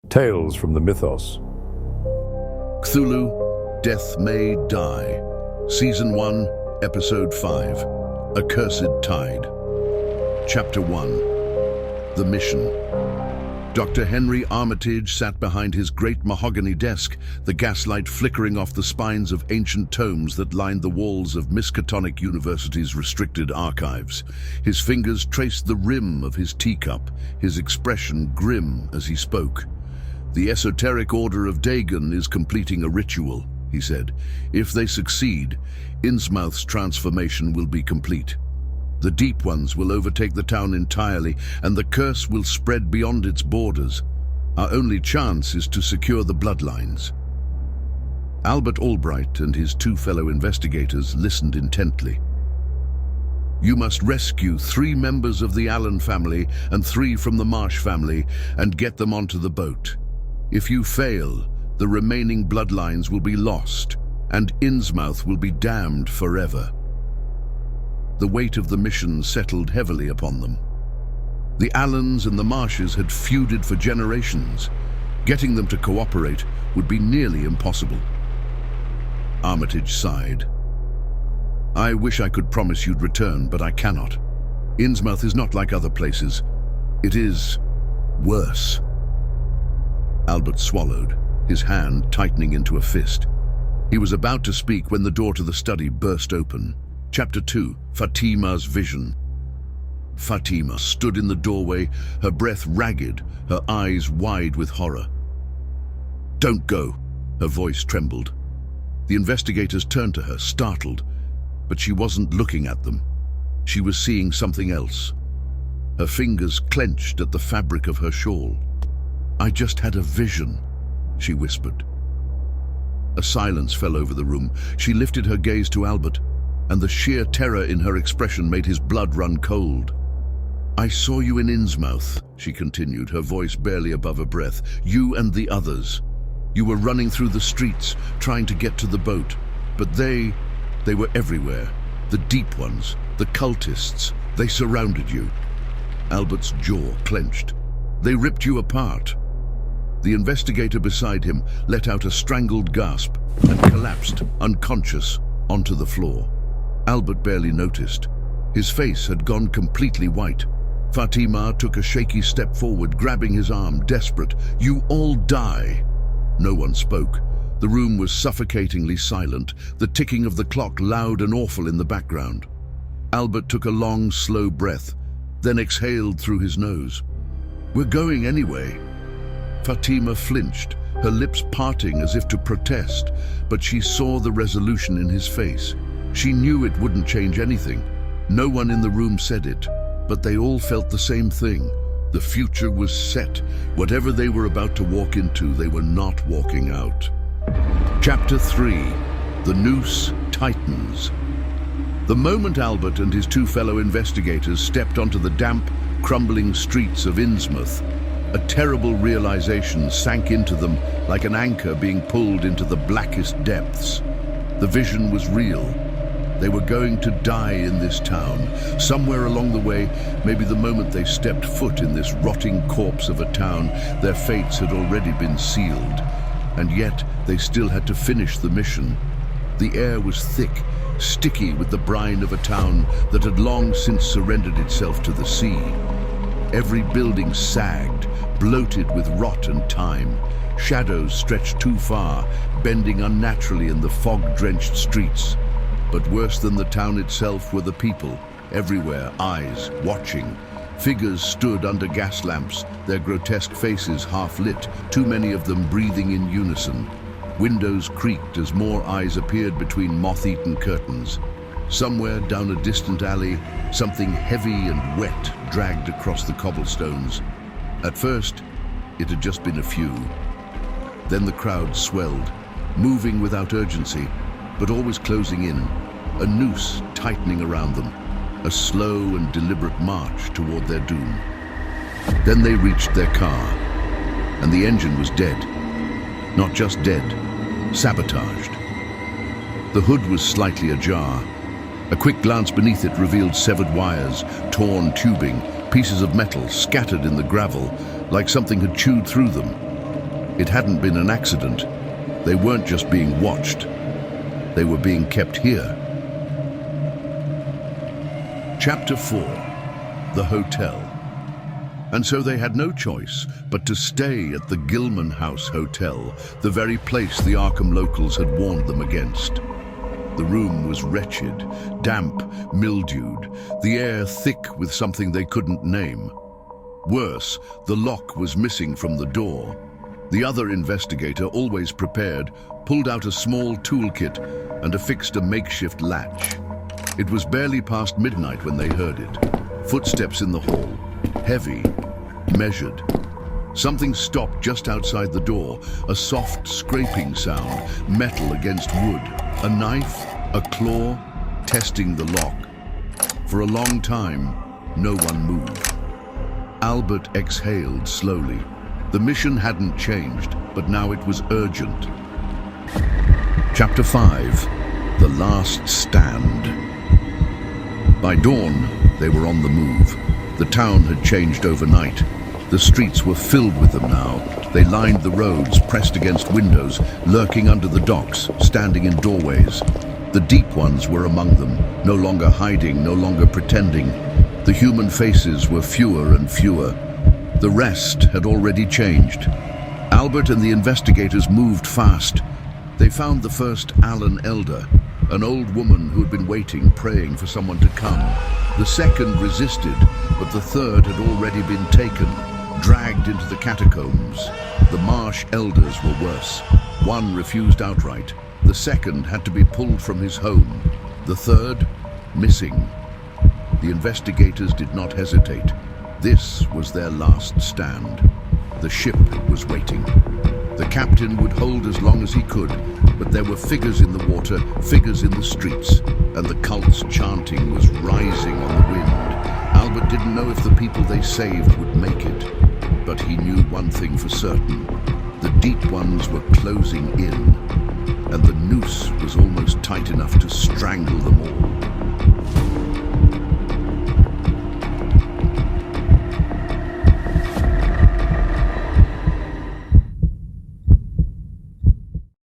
Tales from the Mythos. Cthulhu, Death May Die. Season 1, Episode 5. Accursed Tide. Chapter 1. The Mission. Dr. Henry Armitage sat behind his great mahogany desk, the gaslight flickering off the spines of ancient tomes that lined the walls of Miskatonic University's restricted archives. His fingers traced the rim of his teacup, his expression grim as he spoke. "The esoteric order of Dagon is completing a ritual," he said. "If they succeed, Innsmouth's transformation will be complete. The Deep Ones will overtake the town entirely, and the curse will spread beyond its borders. Our only chance is to secure the bloodlines." Albert Albright and his two fellow investigators listened intently. "You must rescue 3 members of the Allen family and 3 from the Marsh family and get them onto the boat. If you fail, the remaining bloodlines will be lost, and Innsmouth will be damned forever." The weight of the mission settled heavily upon them. The Allens and the Marshes had feuded for generations. Getting them to cooperate would be nearly impossible. Armitage sighed. "I wish I could promise you'd return, but I cannot. Innsmouth is not like other places. It is worse." Albert swallowed, his hand tightening into a fist. He was about to speak when the door to the study burst open. Chapter 2, Fatima's Vision. Fatima stood in the doorway, her breath ragged, her eyes wide with horror. "Don't go," her voice trembled. The investigators turned to her, startled, but she wasn't looking at them. She was seeing something else. Her fingers clenched at the fabric of her shawl. "I just had a vision," she whispered. A silence fell over the room. She lifted her gaze to Albert, and the sheer terror in her expression made his blood run cold. "I saw you in Innsmouth," she continued, her voice barely above her breath. "You and the others. You were running through the streets, trying to get to the boat. But they were everywhere. The Deep Ones, the cultists, they surrounded you." Albert's jaw clenched. "They ripped you apart." The investigator beside him let out a strangled gasp and collapsed, unconscious, onto the floor. Albert barely noticed. His face had gone completely white. Fatima took a shaky step forward, grabbing his arm, desperate. "You all die." No one spoke. The room was suffocatingly silent, the ticking of the clock loud and awful in the background. Albert took a long, slow breath, then exhaled through his nose. "We're going anyway." Fatima flinched, her lips parting as if to protest, but she saw the resolution in his face. She knew it wouldn't change anything. No one in the room said it, but they all felt the same thing. The future was set. Whatever they were about to walk into, they were not walking out. Chapter 3. The Noose Tightens. The moment Albert and his two fellow investigators stepped onto the damp, crumbling streets of Innsmouth, a terrible realization sank into them like an anchor being pulled into the blackest depths. The vision was real. They were going to die in this town. Somewhere along the way, maybe the moment they stepped foot in this rotting corpse of a town, their fates had already been sealed. And yet, they still had to finish the mission. The air was thick, sticky with the brine of a town that had long since surrendered itself to the sea. Every building sagged, bloated with rot and time. Shadows stretched too far, bending unnaturally in the fog-drenched streets. But worse than the town itself were the people, everywhere, eyes, watching. Figures stood under gas lamps, their grotesque faces half-lit, too many of them breathing in unison. Windows creaked as more eyes appeared between moth-eaten curtains. Somewhere down a distant alley, something heavy and wet dragged across the cobblestones. At first, it had just been a few. Then the crowd swelled, moving without urgency, but always closing in, a noose tightening around them, a slow and deliberate march toward their doom. Then they reached their car, and the engine was dead. Not just dead, sabotaged. The hood was slightly ajar. A quick glance beneath it revealed severed wires, torn tubing, pieces of metal scattered in the gravel, like something had chewed through them. It hadn't been an accident. They weren't just being watched. They were being kept here. Chapter 4. The Hotel. And so they had no choice but to stay at the Gilman House Hotel, the very place the Arkham locals had warned them against. The room was wretched, damp, mildewed, the air thick with something they couldn't name. Worse, the lock was missing from the door. The other investigator, always prepared, pulled out a small toolkit and affixed a makeshift latch. It was barely past midnight when they heard it. Footsteps in the hall, heavy, measured. Something stopped just outside the door, a soft scraping sound, metal against wood. A knife, a claw, testing the lock. For a long time, no one moved. Albert exhaled slowly. The mission hadn't changed, but now it was urgent. Chapter 5. The Last Stand. By dawn, they were on the move. The town had changed overnight. The streets were filled with them now. They lined the roads, pressed against windows, lurking under the docks, standing in doorways. The deep ones were among them, no longer hiding, no longer pretending. The human faces were fewer and fewer. The rest had already changed. Albert and the investigators moved fast. They found the first Allen elder, an old woman who had been waiting, praying for someone to come. The second resisted, but the third had already been taken, dragged into the catacombs. The Marsh elders were worse. One refused outright. The second had to be pulled from his home. The third, missing. The investigators did not hesitate. This was their last stand. The ship was waiting. The captain would hold as long as he could, but there were figures in the water, figures in the streets, and the cult's chanting was rising on the wind. Albert didn't know if the people they saved would make it, but he knew one thing for certain. The deep ones were closing in, and the noose was almost tight enough to strangle them all.